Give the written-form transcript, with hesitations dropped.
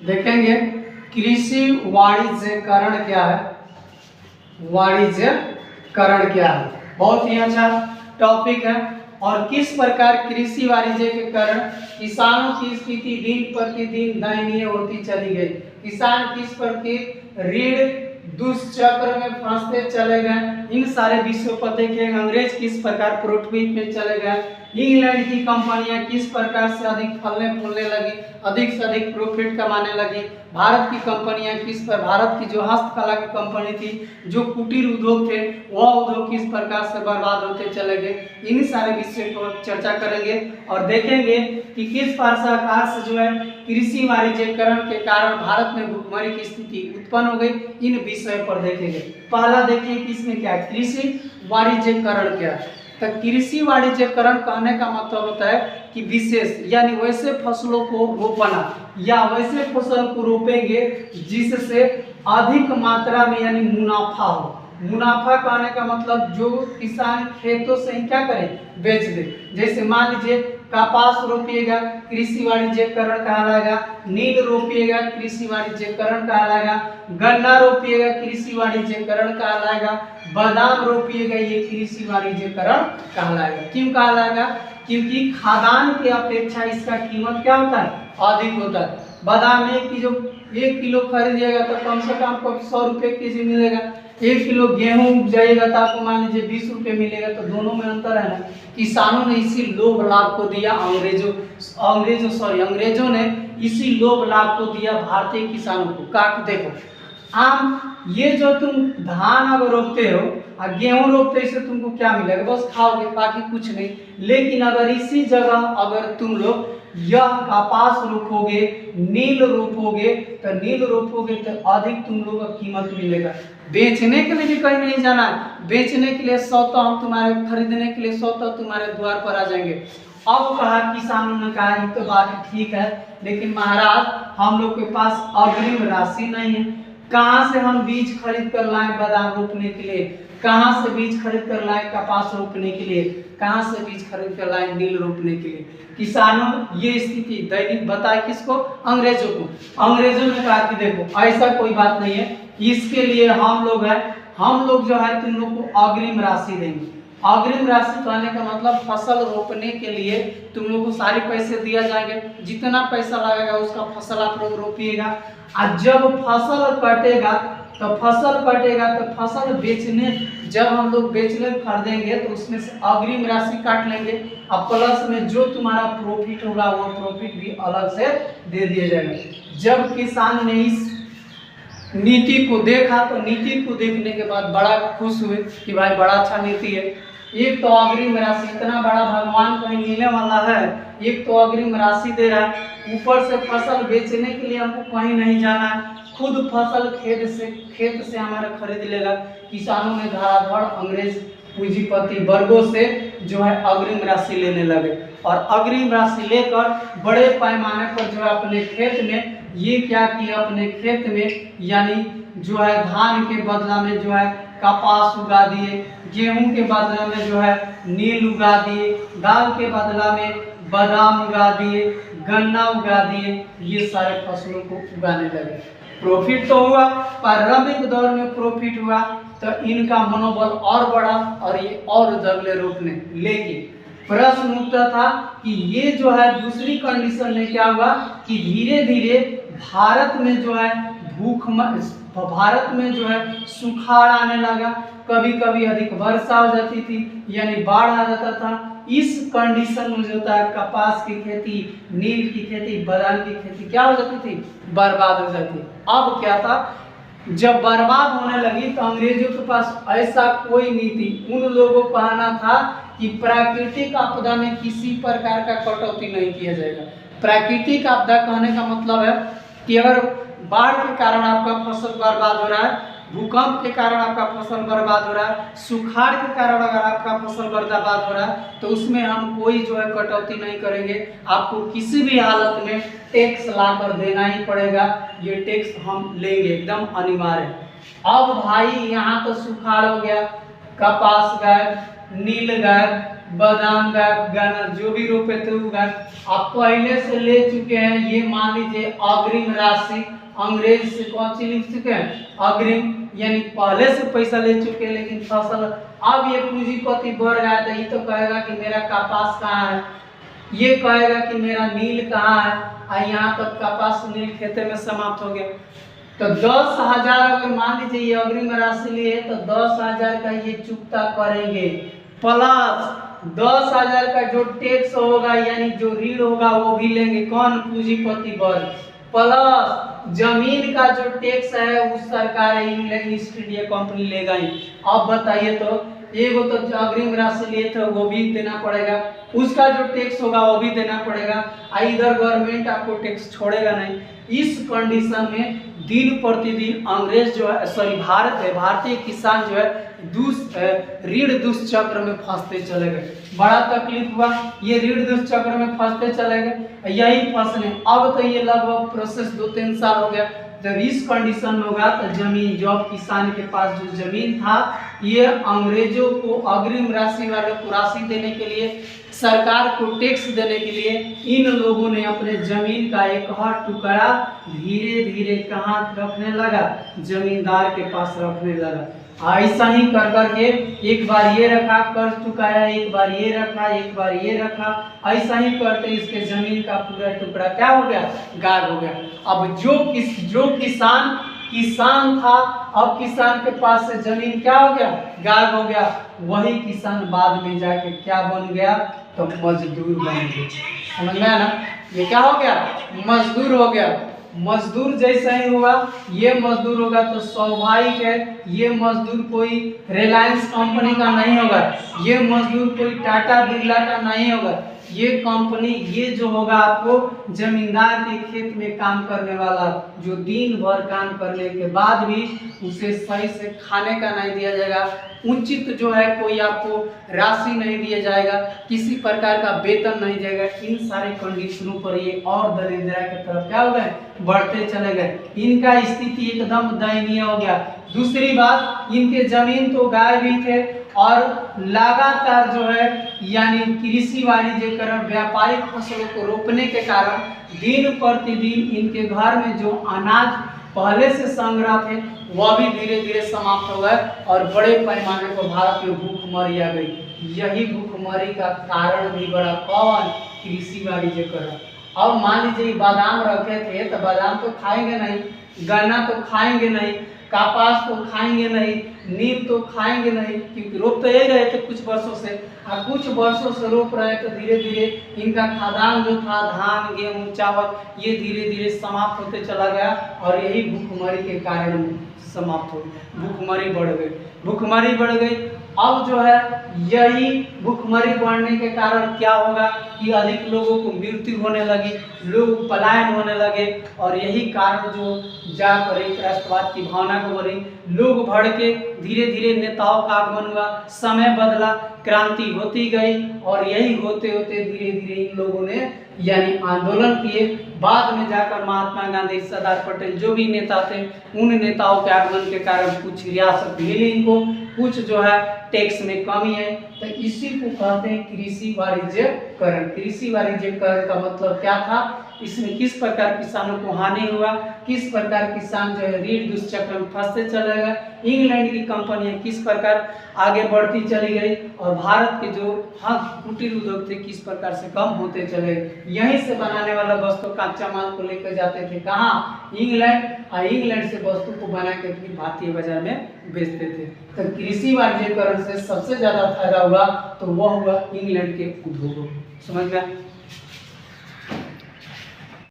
देखेंगे कृषि वाणिज्यकरण क्या है। वाणिज्यकरण क्या है, बहुत ही अच्छा टॉपिक है। और किस प्रकार कृषि वाणिज्यकरण किसानों की स्थिति दिन प्रतिदिन दयनीय होती चली गई। किसान किस प्रकार ऋण दुष्चक्र में फंसते चले गए, इन सारे विषयों पर देखेंगे। अंग्रेज किस प्रकार प्रॉफिट में चले गए, इंग्लैंड की कंपनियां किस प्रकार से अधिक फलने फूलने लगी, अधिक से अधिक प्रॉफिट कमाने लगी। भारत की कंपनियां किस पर, भारत की जो हस्तकला की कंपनी थी, जो कुटीर उद्योग थे, वह उद्योग किस प्रकार से बर्बाद होते चले गए। इन सारे विषय पर चर्चा करेंगे और देखेंगे कि किस प्रकार से जो है कृषि वाणिज्यकरण के कारण भारत में भुखमरी की स्थिति उत्पन्न हो गई। इन विषयों पर देखेंगे। पहला देखिए कि इसमें क्या है, कृषि वाणिज्यकरण क्या है। तो कृषि वाणिज्यकरण कहने का मतलब होता है कि विशेष यानी वैसे फसलों को रोपना या वैसे फसल को रोपेंगे जिससे अधिक मात्रा में यानी मुनाफा हो। मुनाफा कहने का मतलब जो किसान खेतों से ही क्या करे, बेच दे। जैसे मान लीजिए कपास रोपिएगा, कृषि वाणिज्यकरण कहलाएगा। नील रोपिएगा, कृषि वाणिज्यकरण कहलाएगा। गन्ना रोपिएगा, कृषि वाणिज्यकरण कहलाएगा। बादाम रोपिएगा, ये कृषि वाणिज्यकरण कहलाएगा। क्यों कहलाएगा? क्योंकि खाद्यान्न की अपेक्षा इसका कीमत क्या होता है, अधिक होता है। बादाम 1 किलो खरीदिएगा तो कम से कम आपको 100 रुपये के जी मिलेगा। 1 किलो गेहूं उपजाइएगा तो आपको मान लीजिए 20 रुपये मिलेगा। तो दोनों में अंतर है ना। किसानों ने इसी लोभ लाभ को दिया, अंग्रेजों ने इसी लोभ लाभ को दिया भारतीय किसानों को। काट देखो आम, ये जो तुम धान अगर रोपते हो और गेहूं रोपते, इससे तुमको क्या मिलेगा, बस खाओगे, बाकी कुछ नहीं। लेकिन अगर इसी जगह अगर तुम लोग यह कपास रोपोगे, नील रोपोगे तो अधिक तुम लोगों का कीमत मिलेगा। बेचने के लिए भी कहीं नहीं जाना है, बेचने के लिए 100 तो हम तुम्हारे, खरीदने के लिए 100 तो तुम्हारे द्वार पर आ जाएंगे। अब कहा किसानों ने कहा ये तो बात ठीक है, लेकिन महाराज हम लोग के पास अग्रिम राशि नहीं है। कहाँ से हम बीज खरीद कर लाएं बादाम रोपने के लिए, कहाँ से बीज खरीद कर लाएं कपास रोपने के लिए, कहाँ से बीज खरीद कर लाएं नील रोपने के लिए। किसानों ये स्थिति दैनिक बताए किसको, अंग्रेजों को। अंग्रेजों ने कहा कि देखो ऐसा कोई बात नहीं है, इसके लिए हम लोग जो है तुम लोग को अग्रिम राशि देंगे। अग्रिम राशि कहने का मतलब फसल रोपने के लिए तुम लोग को सारे पैसे दिया जाएंगे। जितना पैसा लगेगा उसका फसल आप लोग रोपिएगा। और जब फसल कटेगा तो फसल बेचने, जब हम लोग बेचने खरीदेंगे तो उसमें से अग्रिम राशि काट लेंगे। अब प्लस में जो तुम्हारा प्रॉफिट होगा वो प्रॉफिट भी अलग से दे दिया जाएगा। जब किसान ने इस नीति को देखा तो नीति को देखने के बाद बड़ा खुश हुए कि भाई बड़ा अच्छा नीति है। एक तो अग्रिम राशि, इतना बड़ा भगवान कहीं मिलने वाला है, एक तो अग्रिम राशि दे रहा है, ऊपर से फसल बेचने के लिए हमको कहीं नहीं जाना है, खुद फसल खेत से हमारा खरीद लेगा। किसानों ने धड़ाधड़ अंग्रेज पूंजीपति वर्गों से जो है अग्रिम राशि लेने लगे और अग्रिम राशि लेकर बड़े पैमाने पर जो है अपने खेत में ये क्या किया, अपने खेत में यानी जो है धान के बदला में जो है कपास उगा दिए, गेहूं के बदला में जो है नील उगा दिए, दाल के बदला में बादाम उगा दिए, गन्ना उगा दिए। ये सारे फसलों को उगाने लगे। प्रॉफिट तो हुआ, प्रारंभिक दौर में प्रॉफिट हुआ तो इनका मनोबल और बढ़ा और ये और जगले रोकने। लेकिन प्रश्न उठता था कि ये जो है दूसरी कंडीशन में क्या हुआ कि धीरे धीरे भारत में जो है सुखाड़ आने लगा। कभी कभी अधिक वर्षा हो जाती थी यानी बाढ़ आ जाता था। इस कंडीशन में जो होता है कपास की खेती, नील की खेती, बादाम की खेती क्या हो जाती थी, बर्बाद हो जाती। अब क्या था, जब बर्बाद होने लगी तो अंग्रेजों के पास ऐसा कोई नीति, उन लोगों को कहना था कि प्राकृतिक आपदा में किसी प्रकार का कटौती नहीं किया जाएगा। प्राकृतिक आपदा कहने का मतलब है कि अगर बाढ़ के कारण आपका फसल बर्बाद हो रहा है, भूकंप के कारण आपका फसल बर्बाद हो रहा है, सुखाड़ के कारण अगर आपका फसल बर्बाद हो रहा है तो उसमें हम कोई जो है कटौती नहीं करेंगे। आपको किसी भी हालत में टैक्स लाकर देना ही पड़ेगा। ये टैक्स हम लेंगे, एकदम अनिवार्य है। अब भाई यहाँ तो सुखाड़ हो गया, कपास गायब, नील गायब, बादाम का गन्ना जो भी रोपे थे उगा आप पहले से ले चुके हैं। ये मान लीजिए अग्रिम राशि, अंग्रेज से कौन सी लिख चुके हैं, अग्रिम, यानी पहले से पैसा ले चुके हैं। लेकिन फसल अब ये पूंजीपति बढ़ गया तो ये तो कहेगा कि मेरा कपास कहाँ है, ये कहेगा कि मेरा नील कहाँ है, और यहाँ तक कपास नील खेते में समाप्त हो गया। तो 10,000 अगर मान लीजिए ये अग्रिम राशि लिए तो 10,000 का ये चुकता करेंगे, प्लस 10,000 का जो टैक्स होगा यानी जो ऋण होगा वो भी लेंगे, कौन, पूंजीपति वर्ग, प्लस जमीन का जो टैक्स है उस सरकार इंग्लैंड ईस्ट इंडिया कंपनी लेगा ही। अब बताइए तो एगो तो जो अग्रिम राशि लिए थे वो भी देना पड़ेगा, उसका जो टैक्स होगा वो भी देना पड़ेगा, इधर गवर्नमेंट आपको टैक्स छोड़ेगा नहीं। इस कंडीशन में दिन प्रतिदिन अंग्रेज जो है, सॉरी भारतीय किसान जो है ऋण दुष्चक्र में फंसते चले गए। बड़ा तकलीफ हुआ, ये ऋण दुष्चक्र में फंसते चले गए, यही फंसने अब तो ये लगभग प्रोसेस 2-3 साल हो गया। जब इस कंडीशन में होगा तो जमीन, जो किसान के पास जो जमीन था, ये अंग्रेजों को अग्रिम राशि वाले को राशि देने के लिए, सरकार को टैक्स देने के लिए इन लोगों ने अपने जमीन का एक हर टुकड़ा धीरे धीरे कहाँ रखने लगा, जमींदार के पास रखने लगा। ऐसा ही कर करके एक बार ये रखा कर्ज चुकाया, एक बार ये रखा, एक बार ये रखा, ऐसा ही करते इसके जमीन का पूरा टुकड़ा क्या हो गया, गायब हो गया। अब जो किसान था, अब किसान के पास से जमीन क्या हो गया, गायब हो गया। वही किसान बाद में जाके क्या बन गया, तो मजदूर बन गया। समझ में आया ना, ये क्या हो गया, मजदूर हो गया। मजदूर जैसा ही हुआ, ये मजदूर होगा तो स्वाभाविक है ये मजदूर कोई रिलायंस कंपनी का नहीं होगा, ये मजदूर कोई टाटा बिरला का नहीं होगा, ये कंपनी, ये जो होगा आपको जमींदार के खेत में काम करने वाला, जो दिन भर काम करने के बाद भी उसे सही से खाने का नहीं दिया जाएगा, उचित जो है कोई आपको राशि नहीं दिया जाएगा, किसी प्रकार का वेतन नहीं देगा। इन सारे कंडीशनों पर ये और दरिद्रता की तरफ क्या हो गए, बढ़ते चले गए। इनका स्थिति एकदम दयनीय हो गया। दूसरी बात, इनके जमीन तो गायब ही थे और लगातार जो है यानी कृषि वाणिज्य करण, व्यापारिक फसलों को रोपने के कारण दिन प्रतिदिन इनके घर में जो अनाज पहले से संग्रह थे वह भी धीरे धीरे समाप्त हो गए और बड़े पैमाने पर भारत में भूखमरी आ गई। यही भूखमरी का कारण भी बड़ा कौन, कृषि वाणिज्य करण। अब मान लीजिए बादाम रखे थे तो बादाम तो खाएंगे नहीं, गन्ना तो खाएंगे नहीं, कपास तो खाएंगे नहीं, नीम तो खाएंगे नहीं, क्योंकि रोप तो यही रहे थे कुछ वर्षों से, और कुछ वर्षों से रोप रहे तो धीरे धीरे इनका खाद्यान्न जो था धान गेहूं चावल ये धीरे धीरे समाप्त होते चला गया और यही भूखमरी के कारण समाप्त हो गई। भूखमरी बढ़ गई, भूखमरी बढ़ गई। अब जो है यही भूखमरी बढ़ने के कारण क्या होगा कि अधिक लोगों को मृत्यु होने लगी, लोग पलायन होने लगे और यही कारण जो जाकर एक राष्ट्रवाद की भावना को बढ़ी, लोग बढ़ के धीरे धीरे नेताओं का आगमन हुआ, समय बदला, क्रांति होती गई और यही होते होते धीरे धीरे इन लोगों ने यानी आंदोलन किए। बाद में जाकर महात्मा गांधी, सरदार पटेल जो भी नेता थे उन नेताओं के आगमन के कारण कुछ रियासत मिली इनको, कुछ जो है टैक्स में कमी है, तो इसी को कहते हैं कृषि वाणिज्यकरण। कृषि वाणिज्यकरण का मतलब क्या था, इसमें किस प्रकार किसानों को हानि हुआ, किस प्रकार किसान जो है ऋण दुष्चक्र में फंसते चले गए, इंग्लैंड की कंपनियां किस प्रकार आगे बढ़ती चली गई और भारत के जो कुटीर उद्योग थे किस प्रकार से कम होते चले। यहीं से बनाने वाला वस्तु कच्चा माल को लेकर जाते थे कहाँ, इंग्लैंड, और इंग्लैंड से वस्तु को बना के फिर भारतीय बाजार में बेचते थे। तो कृषि वाणिज्यकरण से सबसे ज्यादा फायदा हुआ तो वह हुआ इंग्लैंड के उद्योगों। समझ में